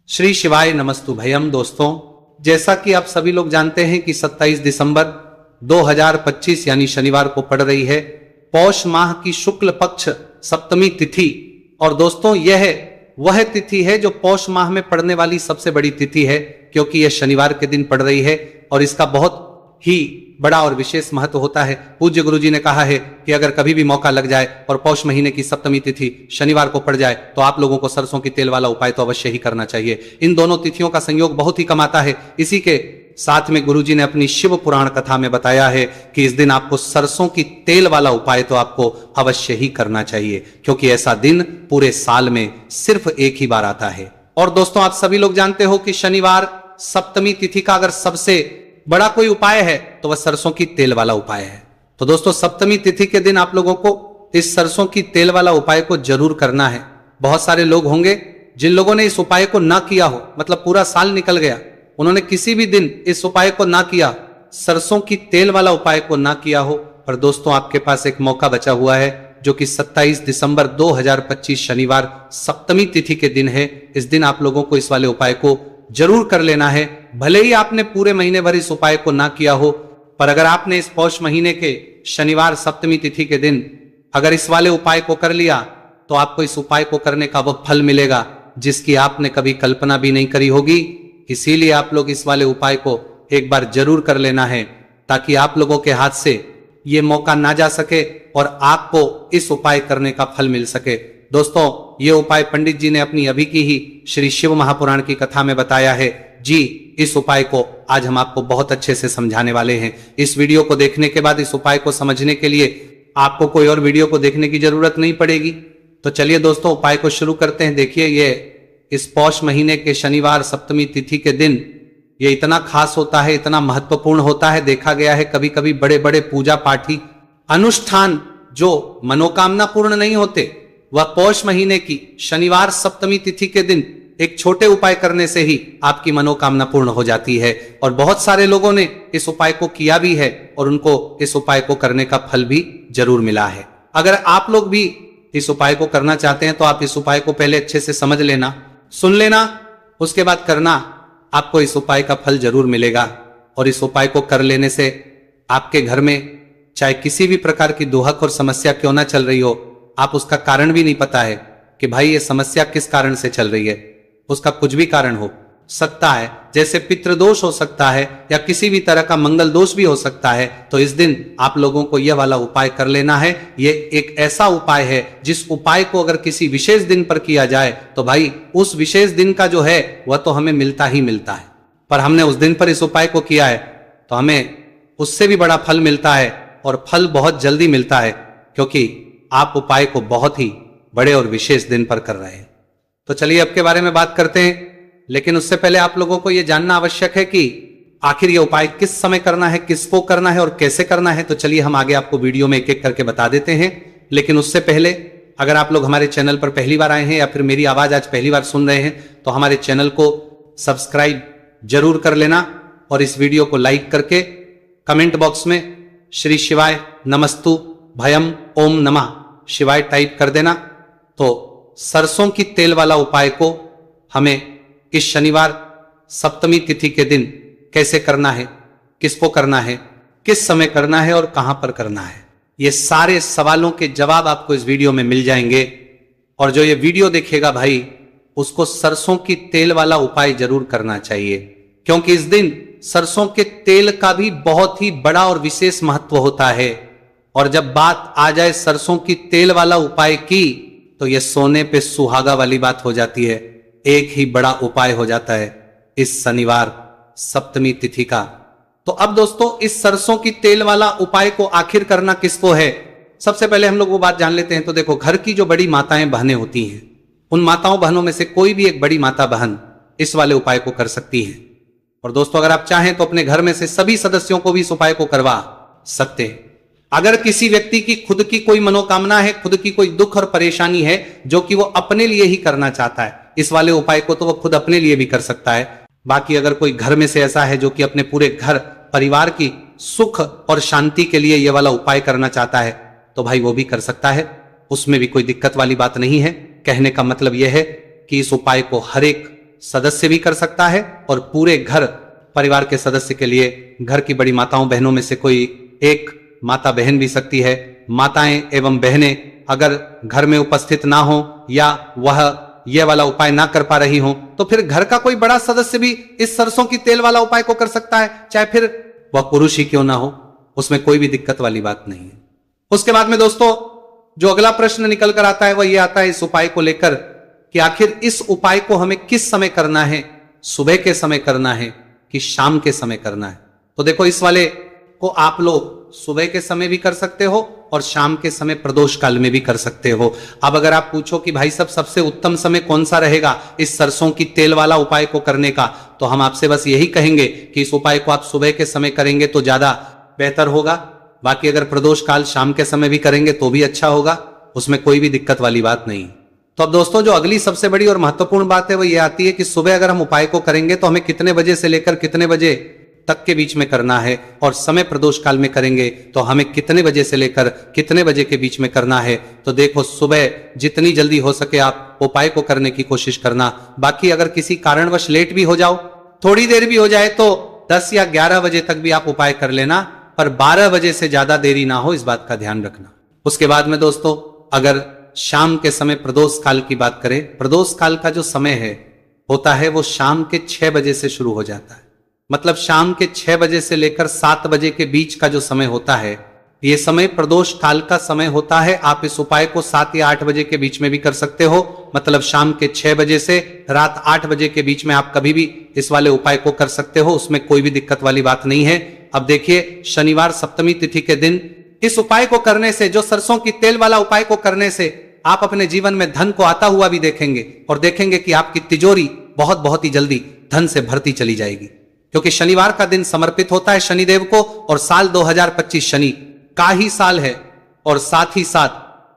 श्री शिवाय नमस्तु भयम। दोस्तों, जैसा कि आप सभी लोग जानते हैं कि 27 दिसंबर 2025 यानी शनिवार को पड़ रही है पौष माह की शुक्ल पक्ष सप्तमी तिथि। और दोस्तों, यह वह तिथि है जो पौष माह में पड़ने वाली सबसे बड़ी तिथि है, क्योंकि यह शनिवार के दिन पड़ रही है और इसका बहुत ही बड़ा और विशेष महत्व होता है। पूज्य गुरुजी ने कहा है कि अगर कभी भी मौका लग जाए और पौष महीने की सप्तमी तिथि शनिवार को पड़ जाए तो आप लोगों को सरसों की तेल वाला उपाय तो अवश्य ही करना चाहिए। इन दोनों तिथियों का संयोग बहुत ही कम आता है। इसी के साथ में गुरुजी ने अपनी शिव पुराण कथा में बताया है कि इस दिन आपको सरसों की तेल वाला उपाय तो आपको अवश्य ही करना चाहिए, क्योंकि ऐसा दिन पूरे साल में सिर्फ एक ही बार आता है। और दोस्तों, आप सभी लोग जानते हो कि शनिवार सप्तमी तिथि का अगर सबसे बड़ा कोई उपाय है तो वह सरसों की तेल वाला उपाय है। तो दोस्तों, सप्तमी तिथि के दिन आप लोगों को इस सरसों की तेल वाला उपाय को जरूर करना है। बहुत सारे लोग होंगे जिन लोगों ने इस उपाय को ना किया हो, मतलब पूरा साल निकल गया, उन्होंने किसी भी दिन इस उपाय को ना किया, सरसों की तेल वाला उपाय को ना किया हो। पर दोस्तों, आपके पास एक मौका बचा हुआ है जो कि 27 दिसंबर 2025 शनिवार सप्तमी तिथि के दिन है। इस दिन आप लोगों को इस वाले उपाय को जरूर कर लेना है। भले ही आपने पूरे महीने भर इस उपाय को ना किया हो, पर अगर आपने इस पौष महीने के शनिवार सप्तमी तिथि के दिन अगर इस वाले उपाय को कर लिया तो आपको इस उपाय को करने का वह फल मिलेगा जिसकी आपने कभी कल्पना भी नहीं करी होगी। इसीलिए आप लोग इस वाले उपाय को एक बार जरूर कर लेना है, ताकि आप लोगों के हाथ से ये मौका ना जा सके और आपको इस उपाय करने का फल मिल सके। दोस्तों, ये उपाय पंडित जी ने अपनी अभी की ही श्री शिव महापुराण की कथा में बताया है जी। इस उपाय को आज हम आपको बहुत अच्छे से समझाने वाले हैं। इस वीडियो को देखने के बाद इस उपाय को समझने के लिए आपको कोई और वीडियो को देखने की जरूरत नहीं पड़ेगी। तो चलिए दोस्तों, उपाय को शुरू करते हैं। देखिए, ये इस पौष महीने के शनिवार सप्तमी तिथि के दिन ये इतना खास होता है, इतना महत्वपूर्ण होता है। देखा गया है कभी कभी बड़े बड़े पूजा पाठी अनुष्ठान जो मनोकामना पूर्ण नहीं होते, वह पौष महीने की शनिवार सप्तमी तिथि के दिन एक छोटे उपाय करने से ही आपकी मनोकामना पूर्ण हो जाती है। और बहुत सारे लोगों ने इस उपाय को किया भी है और उनको इस उपाय को करने का फल भी जरूर मिला है। अगर आप लोग भी इस उपाय को करना चाहते हैं तो आप इस उपाय को पहले अच्छे से समझ लेना, सुन लेना, उसके बाद करना। आपको इस उपाय का फल जरूर मिलेगा। और इस उपाय को कर लेने से आपके घर में चाहे किसी भी प्रकार की दुहक और समस्या क्यों ना चल रही हो, आप उसका कारण भी नहीं पता है कि भाई ये समस्या किस कारण से चल रही है, उसका कुछ भी कारण हो सकता है, जैसे पितृदोष हो सकता है या किसी भी तरह का मंगल दोष भी हो सकता है। तो इस दिन आप लोगों को यह वाला उपाय कर लेना है। ये एक ऐसा उपाय है जिस उपाय को अगर किसी विशेष दिन पर किया जाए तो भाई उस विशेष दिन का जो है वह तो हमें मिलता ही मिलता है। पर हमने उस दिन पर इस उपाय को किया है तो हमें उससे भी बड़ा फल मिलता है, और फल बहुत जल्दी मिलता है, क्योंकि आप उपाय को बहुत ही बड़े और विशेष दिन पर कर रहे हैं। तो चलिए अब के बारे में बात करते हैं, लेकिन उससे पहले आप लोगों को यह जानना आवश्यक है कि आखिर यह उपाय किस समय करना है, किसको करना है और कैसे करना है। तो चलिए हम आगे आपको वीडियो में एक एक करके बता देते हैं। लेकिन उससे पहले अगर आप लोग हमारे चैनल पर पहली बार आए हैं या फिर मेरी आवाज आज पहली बार सुन रहे हैं तो हमारे चैनल को सब्सक्राइब जरूर कर लेना और इस वीडियो को लाइक करके कमेंट बॉक्स में श्री शिवाय नमस्तु भयम ओम नमः शिवाय टाइप कर देना। तो सरसों की तेल वाला उपाय को हमें इस शनिवार सप्तमी तिथि के दिन कैसे करना है, किसको करना है, किस समय करना है और कहां पर करना है, ये सारे सवालों के जवाब आपको इस वीडियो में मिल जाएंगे। और जो ये वीडियो देखेगा भाई, उसको सरसों की तेल वाला उपाय जरूर करना चाहिए, क्योंकि इस दिन सरसों के तेल का भी बहुत ही बड़ा और विशेष महत्व होता है। और जब बात आ जाए सरसों की तेल वाला उपाय की तो यह सोने पे सुहागा वाली बात हो जाती है। एक ही बड़ा उपाय हो जाता है इस शनिवार सप्तमी तिथि का। तो अब दोस्तों, इस सरसों की तेल वाला उपाय को आखिर करना किसको है, सबसे पहले हम लोग वो बात जान लेते हैं। तो देखो, घर की जो बड़ी माताएं बहनें होती हैं, उन माताओं बहनों में से कोई भी एक बड़ी माता बहन इस वाले उपाय को कर सकती है। और दोस्तों, अगर आप चाहें तो अपने घर में से सभी सदस्यों को भी इस उपाय को करवा सकते हैं। अगर किसी व्यक्ति की खुद की कोई मनोकामना है, खुद की कोई दुख और परेशानी है जो कि वो अपने लिए ही करना चाहता है, इस वाले उपाय को तो वो खुद अपने लिए भी कर सकता है। बाकी अगर कोई घर में से ऐसा है जो कि अपने पूरे घर परिवार की सुख और शांति के लिए ये वाला उपाय करना चाहता है तो भाई वो भी कर सकता है, उसमें भी कोई दिक्कत वाली बात नहीं है। कहने का मतलब यह है कि इस उपाय को हर एक सदस्य भी कर सकता है और पूरे घर परिवार के सदस्य के लिए घर की बड़ी माताओं बहनों में से कोई एक माता बहन भी सकती है। माताएं एवं बहनें अगर घर में उपस्थित ना हो या वह यह वाला उपाय ना कर पा रही हो तो फिर घर का कोई बड़ा सदस्य भी इस सरसों की तेल वाला उपाय को कर सकता है, चाहे फिर वह पुरुष ही क्यों ना हो, उसमें कोई भी दिक्कत वाली बात नहीं है। उसके बाद में दोस्तों जो अगला प्रश्न निकल कर आता है वह यह आता है इस उपाय को लेकर कि आखिर इस उपाय को हमें किस समय करना है, सुबह के समय करना है कि शाम के समय करना है। तो देखो इस वाले को आप लोग सुबह के समय भी कर सकते हो और शाम के समय प्रदोष काल में भी कर सकते हो। अब अगर आप पूछो कि भाई साहब सबसे उत्तम समय कौन सा रहेगा इस सरसों की तेल वाला उपाय को करने का, तो हम आपसे बस यही कहेंगे कि इस उपाय को आप सुबह के समय करेंगे तो ज्यादा बेहतर होगा। बाकी अगर प्रदोष काल शाम के समय भी करेंगे तो भी अच्छा होगा, उसमें कोई भी दिक्कत वाली बात नहीं। तो अब दोस्तों जो अगली सबसे बड़ी और महत्वपूर्ण बात है वो ये आती है कि सुबह अगर हम उपाय को करेंगे तो हमें कितने बजे से लेकर कितने बजे तक के बीच में करना है, और समय प्रदोष काल में करेंगे तो हमें कितने बजे से लेकर कितने बजे के बीच में करना है। तो देखो सुबह जितनी जल्दी हो सके आप उपाय को करने की कोशिश करना। बाकी अगर किसी कारणवश लेट भी हो जाओ, थोड़ी देर भी हो जाए, तो 10 या 11 बजे तक भी आप उपाय कर लेना, पर 12 बजे से ज्यादा देरी ना हो, इस बात का ध्यान रखना। उसके बाद में दोस्तों अगर शाम के समय प्रदोष काल की बात करें, प्रदोष काल का जो समय है होता है वो शाम के 6 बजे से शुरू हो जाता है। मतलब शाम के 6 बजे से लेकर 7 बजे के बीच का जो समय होता है ये समय प्रदोष काल का समय होता है। आप इस उपाय को 7 या 8 बजे के बीच में भी कर सकते हो, मतलब शाम के 6 बजे से रात 8 बजे के बीच में आप कभी भी इस वाले उपाय को कर सकते हो, उसमें कोई भी दिक्कत वाली बात नहीं है। अब देखिए शनिवार सप्तमी तिथि के दिन इस उपाय को करने से, जो सरसों की तेल वाला उपाय को करने से आप अपने जीवन में धन को आता हुआ भी देखेंगे और देखेंगे कि आपकी तिजोरी बहुत ही जल्दी धन से भरती चली जाएगी, क्योंकि शनिवार का दिन समर्पित होता है शनिदेव को और साल 2025 शनि का ही साल है। और साथ ही साथ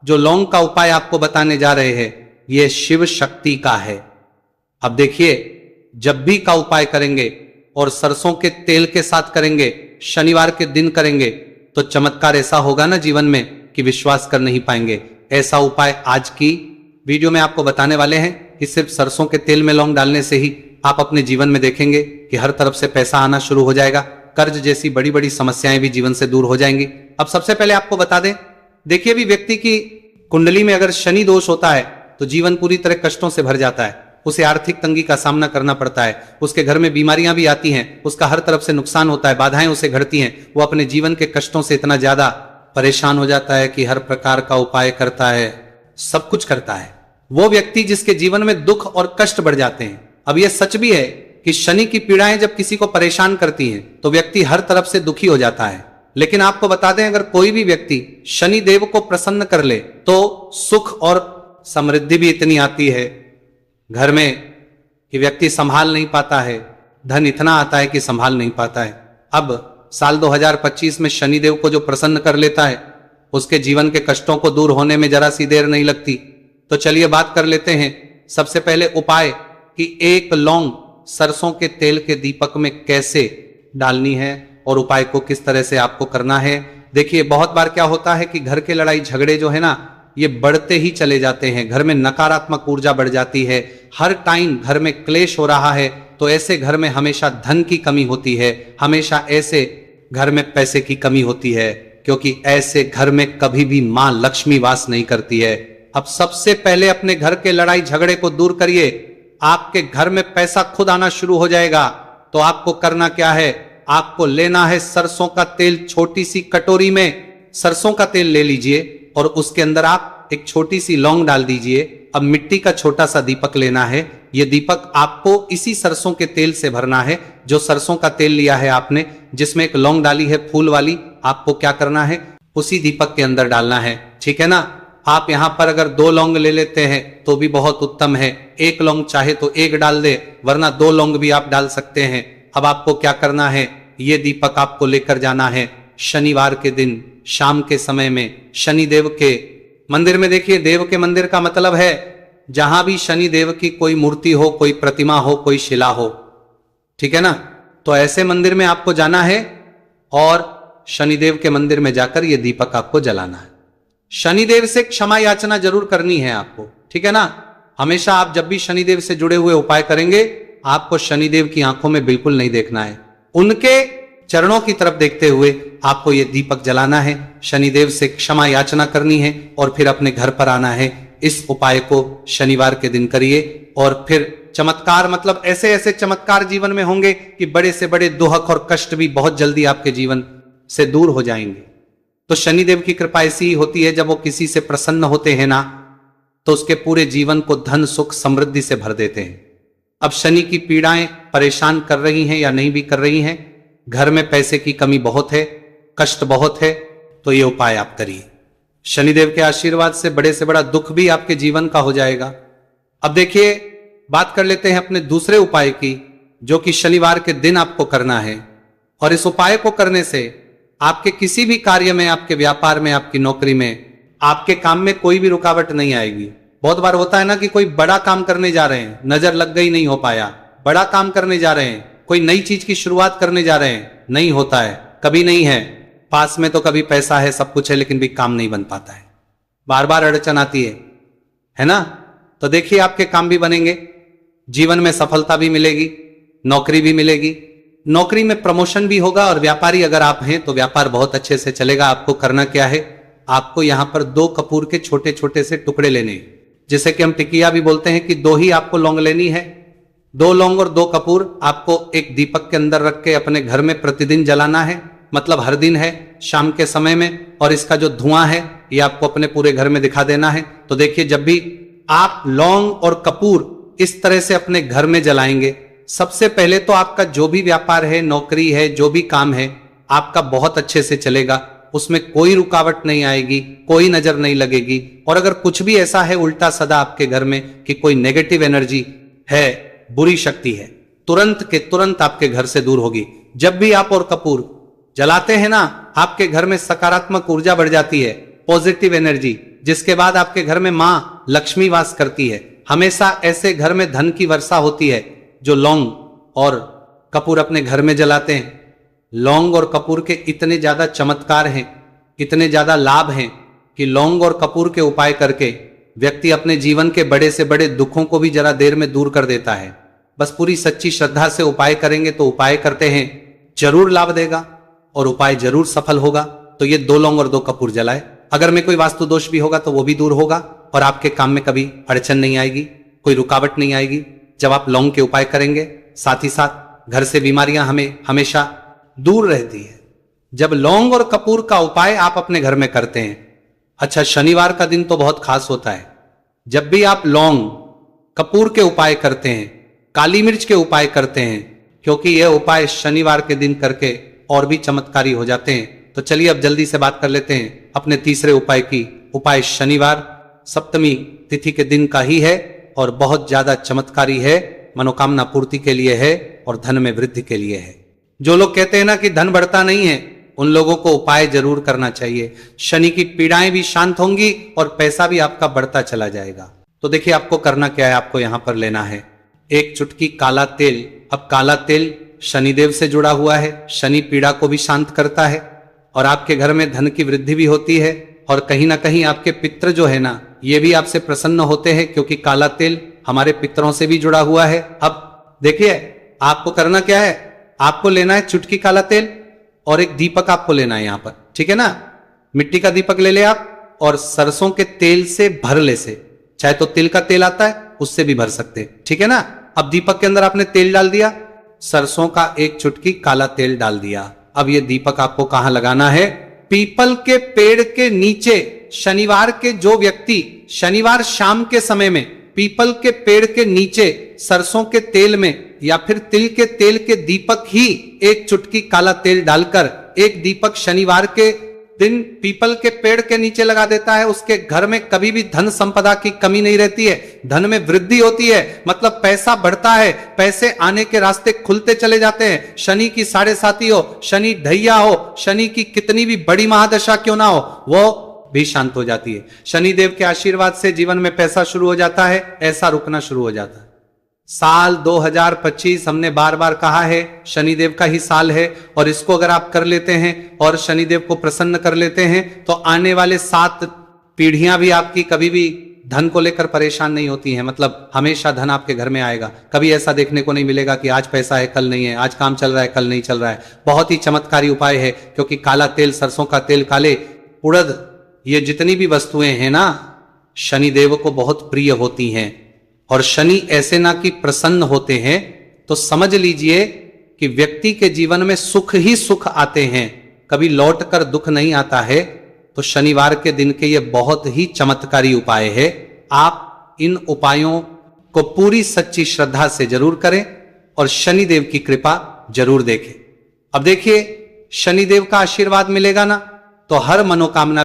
जो लौंग का उपाय आपको बताने जा रहे हैं यह शिव शक्ति का है। अब देखिए जब भी का उपाय करेंगे और सरसों के तेल के साथ करेंगे, शनिवार के दिन करेंगे, तो चमत्कार ऐसा होगा ना जीवन में कि विश्वास कर नहीं पाएंगे। ऐसा उपाय आज की वीडियो में आपको बताने वाले हैं कि सिर्फ सरसों के तेल में लौंग डालने से ही आप अपने जीवन में देखेंगे कि हर तरफ से पैसा आना शुरू हो जाएगा, कर्ज जैसी बड़ी बड़ी समस्याएं भी जीवन से दूर हो जाएंगी। अब सबसे पहले आपको बता दें, देखिए भी व्यक्ति की कुंडली में अगर शनि दोष होता है तो जीवन पूरी तरह कष्टों से भर जाता है, उसे आर्थिक तंगी का सामना करना पड़ता है, उसके घर में बीमारियां भी आती हैं, उसका हर तरफ से नुकसान होता है, बाधाएं उसे घटती हैं, वो अपने जीवन के कष्टों से इतना ज्यादा परेशान हो जाता है कि हर प्रकार का उपाय करता है, सब कुछ करता है। वो व्यक्ति जिसके जीवन में दुख और कष्ट बढ़ जाते हैं। अब यह सच भी है कि शनि की पीड़ाएं जब किसी को परेशान करती हैं तो व्यक्ति हर तरफ से दुखी हो जाता है। लेकिन आपको बता दें अगर कोई भी व्यक्ति शनि देव को प्रसन्न कर ले तो सुख और समृद्धि भी इतनी आती है घर में कि व्यक्ति संभाल नहीं पाता है, धन इतना आता है कि संभाल नहीं पाता है। अब साल 2025 में शनिदेव को जो प्रसन्न कर लेता है उसके जीवन के कष्टों को दूर होने में जरा सी देर नहीं लगती। तो चलिए बात कर लेते हैं सबसे पहले उपाय कि एक लौंग सरसों के तेल के दीपक में कैसे डालनी है और उपाय को किस तरह से आपको करना है। देखिए बहुत बार क्या होता है कि घर के लड़ाई झगड़े जो है ना ये बढ़ते ही चले जाते हैं, घर में नकारात्मक ऊर्जा बढ़ जाती है, हर टाइम घर में क्लेश हो रहा है, तो ऐसे घर में हमेशा धन की कमी होती है, हमेशा ऐसे घर में पैसे की कमी होती है, क्योंकि ऐसे घर में कभी भी मां लक्ष्मी वास नहीं करती है। अब सबसे पहले अपने घर के लड़ाई झगड़े को दूर करिए, आपके घर में पैसा खुद आना शुरू हो जाएगा। तो आपको करना क्या है, आपको लेना है सरसों का तेल, छोटी सी कटोरी में सरसों का तेल ले लीजिए और उसके अंदर आप एक छोटी सी लौंग डाल दीजिए। अब मिट्टी का छोटा सा दीपक लेना है, यह दीपक आपको इसी सरसों के तेल से भरना है। जो सरसों का तेल लिया है आपने जिसमें एक लौंग डाली है फूल वाली, आपको क्या करना है उसी दीपक के अंदर डालना है, ठीक है ना। आप यहां पर अगर 2 लौंग ले लेते हैं तो भी बहुत उत्तम है, 1 लौंग चाहे तो 1 डाल दे, वरना 2 लौंग भी आप डाल सकते हैं। अब आपको क्या करना है, यह दीपक आपको लेकर जाना है शनिवार के दिन शाम के समय में शनिदेव के मंदिर में। देखिए देव के मंदिर का मतलब है जहां भी शनिदेव की कोई मूर्ति हो, कोई प्रतिमा हो, कोई शिला हो, ठीक है ना। तो ऐसे मंदिर में आपको जाना है और शनिदेव के मंदिर में जाकर यह दीपक आपको जलाना है। शनिदेव से क्षमा याचना जरूर करनी है आपको, ठीक है ना। हमेशा आप जब भी शनिदेव से जुड़े हुए उपाय करेंगे, आपको शनिदेव की आंखों में बिल्कुल नहीं देखना है, उनके चरणों की तरफ देखते हुए आपको ये दीपक जलाना है, शनिदेव से क्षमा याचना करनी है और फिर अपने घर पर आना है। इस उपाय को शनिवार के दिन करिए और फिर चमत्कार, मतलब ऐसे ऐसे चमत्कार जीवन में होंगे कि बड़े से बड़े दुख और कष्ट भी बहुत जल्दी आपके जीवन से दूर हो जाएंगे। तो शनिदेव की कृपा ऐसी ही होती है, जब वो किसी से प्रसन्न होते हैं ना, तो उसके पूरे जीवन को धन सुख समृद्धि से भर देते हैं। अब शनि की पीड़ाएं परेशान कर रही हैं या नहीं भी कर रही हैं, घर में पैसे की कमी बहुत है, कष्ट बहुत है, तो ये उपाय आप करिए। शनिदेव के आशीर्वाद से बड़े से बड़ा दुख भी आपके जीवन का हो जाएगा। अब देखिए, बात कर लेते हैं अपने दूसरे उपाय की, जो कि शनिवार के दिन आपको करना है। और इस उपाय को करने से आपके किसी भी कार्य में, आपके व्यापार में, आपकी नौकरी में, आपके काम में कोई भी रुकावट नहीं आएगी। बहुत बार होता है ना कि कोई बड़ा काम करने जा रहे हैं, नजर लग गई, नहीं हो पाया। बड़ा काम करने जा रहे हैं, कोई नई चीज की शुरुआत करने जा रहे हैं, नहीं होता है, कभी नहीं है। पास में तो कभी पैसा है, सब कुछ है, लेकिन भी काम नहीं बन पाता है, बार बार अड़चन आती है ना। तो देखिए, आपके काम भी बनेंगे, जीवन में सफलता भी मिलेगी, नौकरी भी मिलेगी, नौकरी में प्रमोशन भी होगा। और व्यापारी अगर आप हैं तो व्यापार बहुत अच्छे से चलेगा। आपको करना क्या है, आपको यहां पर 2 कपूर के छोटे छोटे से टुकड़े लेने, जिसे कि हम टिकिया भी बोलते हैं, कि 2 ही आपको लौंग लेनी है। 2 लौंग और 2 कपूर आपको एक दीपक के अंदर रख के अपने घर में प्रतिदिन जलाना है, मतलब हर दिन है, शाम के समय में। और इसका जो धुआं है ये आपको अपने पूरे घर में दिखा देना है। तो देखिए, जब भी आप लौंग और कपूर इस तरह से अपने घर में जलाएंगे, सबसे पहले तो आपका जो भी व्यापार है, नौकरी है, जो भी काम है, आपका बहुत अच्छे से चलेगा, उसमें कोई रुकावट नहीं आएगी, कोई नजर नहीं लगेगी। और अगर कुछ भी ऐसा है उल्टा सदा आपके घर में कि कोई नेगेटिव एनर्जी है, बुरी शक्ति है, तुरंत के तुरंत आपके घर से दूर होगी। जब भी आप और कपूर जलाते हैं ना, आपके घर में सकारात्मक ऊर्जा बढ़ जाती है, पॉजिटिव एनर्जी, जिसके बाद आपके घर में मां लक्ष्मी वास करती है। हमेशा ऐसे घर में धन की वर्षा होती है जो लौंग और कपूर अपने घर में जलाते हैं। लौंग और कपूर के इतने ज्यादा चमत्कार हैं, इतने ज्यादा लाभ हैं, कि लौंग और कपूर के उपाय करके व्यक्ति अपने जीवन के बड़े से बड़े दुखों को भी जरा देर में दूर कर देता है। बस पूरी सच्ची श्रद्धा से उपाय करेंगे तो उपाय करते हैं जरूर लाभ देगा और उपाय जरूर सफल होगा। तो ये 2 लौंग और 2 कपूर जलाए। अगर में कोई वास्तु दोष भी होगा तो वो भी दूर होगा और आपके काम में कभी अड़चन नहीं आएगी, कोई रुकावट नहीं आएगी जब आप लौंग के उपाय करेंगे। साथ ही साथ घर से बीमारियां हमें हमेशा दूर रहती है जब लौंग और कपूर का उपाय आप अपने घर में करते हैं। अच्छा, शनिवार का दिन तो बहुत खास होता है। जब भी आप लौंग कपूर के उपाय करते हैं, काली मिर्च के उपाय करते हैं, क्योंकि यह उपाय शनिवार के दिन करके और भी चमत्कारी हो जाते हैं। तो चलिए अब जल्दी से बात कर लेते हैं अपने तीसरे उपाय की। उपाय शनिवार सप्तमी तिथि के दिन का ही है और बहुत ज्यादा चमत्कारी है, मनोकामना पूर्ति के लिए है और धन में वृद्धि के लिए है। जो लोग कहते हैं ना कि धन बढ़ता नहीं है, उन लोगों को उपाय जरूर करना चाहिए। शनि की पीड़ाएं भी शांत होंगी और पैसा भी आपका बढ़ता चला जाएगा। तो देखिए, आपको करना क्या है, आपको यहां पर लेना है 1 चुटकी काला तेल। अब काला तेल शनिदेव से जुड़ा हुआ है, शनि पीड़ा को भी शांत करता है और आपके घर में धन की वृद्धि भी होती है। और कहीं ना कहीं आपके पितृ जो है ना, ये भी आपसे प्रसन्न होते हैं, क्योंकि काला तेल हमारे पितरों से भी जुड़ा हुआ है। अब देखिए, आपको करना क्या है, आपको लेना है चुटकी काला तेल और एक दीपक आपको लेना है यहां पर, ठीक है ना। मिट्टी का दीपक ले ले आप और सरसों के तेल से भर ले से, चाहे तो तिल का तेल आता है उससे भी भर सकते हैं, ठीक है ना। अब दीपक के अंदर आपने तेल डाल दिया, सरसों का 1 चुटकी काला तेल डाल दिया। अब ये दीपक आपको कहां लगाना है, पीपल के पेड़ के नीचे। शनिवार के जो व्यक्ति शनिवार शाम के समय में पीपल के पेड़ के नीचे सरसों के तेल में या फिर तिल के तेल के दीपक ही 1 चुटकी काला तेल डालकर एक दीपक शनिवार के दिन पीपल के पेड़ के नीचे लगा देता है, उसके घर में कभी भी धन संपदा की कमी नहीं रहती है, धन में वृद्धि होती है, मतलब पैसा बढ़ता है, पैसे आने के रास्ते खुलते चले जाते हैं। शनि की 7.5 हो, शनि ढैया हो, शनि की कितनी भी बड़ी महादशा क्यों ना हो, वो भी शांत हो जाती है। शनिदेव के आशीर्वाद से जीवन में पैसा शुरू हो जाता है, ऐसा रुकना शुरू हो जाता है। साल 2025 हमने बार बार कहा है शनिदेव का ही साल है, और इसको अगर आप कर लेते हैं और शनिदेव को प्रसन्न कर लेते हैं तो आने वाले 7 पीढ़ियां भी आपकी कभी भी धन को लेकर परेशान नहीं होती हैं, मतलब हमेशा धन आपके घर में आएगा। कभी ऐसा देखने को नहीं मिलेगा कि आज पैसा है कल नहीं है, आज काम चल रहा है कल नहीं चल रहा है। बहुत ही चमत्कारी उपाय है, क्योंकि काला तेल, सरसों का तेल, काले उड़द, ये जितनी भी वस्तुएं हैं ना, शनिदेव को बहुत प्रिय होती हैं। और शनि ऐसे ना कि प्रसन्न होते हैं, तो समझ लीजिए कि व्यक्ति के जीवन में सुख ही सुख आते हैं, कभी लौट कर दुख नहीं आता है। तो शनिवार के दिन के ये बहुत ही चमत्कारी उपाय है। आप इन उपायों को पूरी सच्ची श्रद्धा से जरूर करें और शनिदेव की कृपा जरूर देखें। अब देखिए, शनिदेव का आशीर्वाद मिलेगा ना, तो हर मनोकामना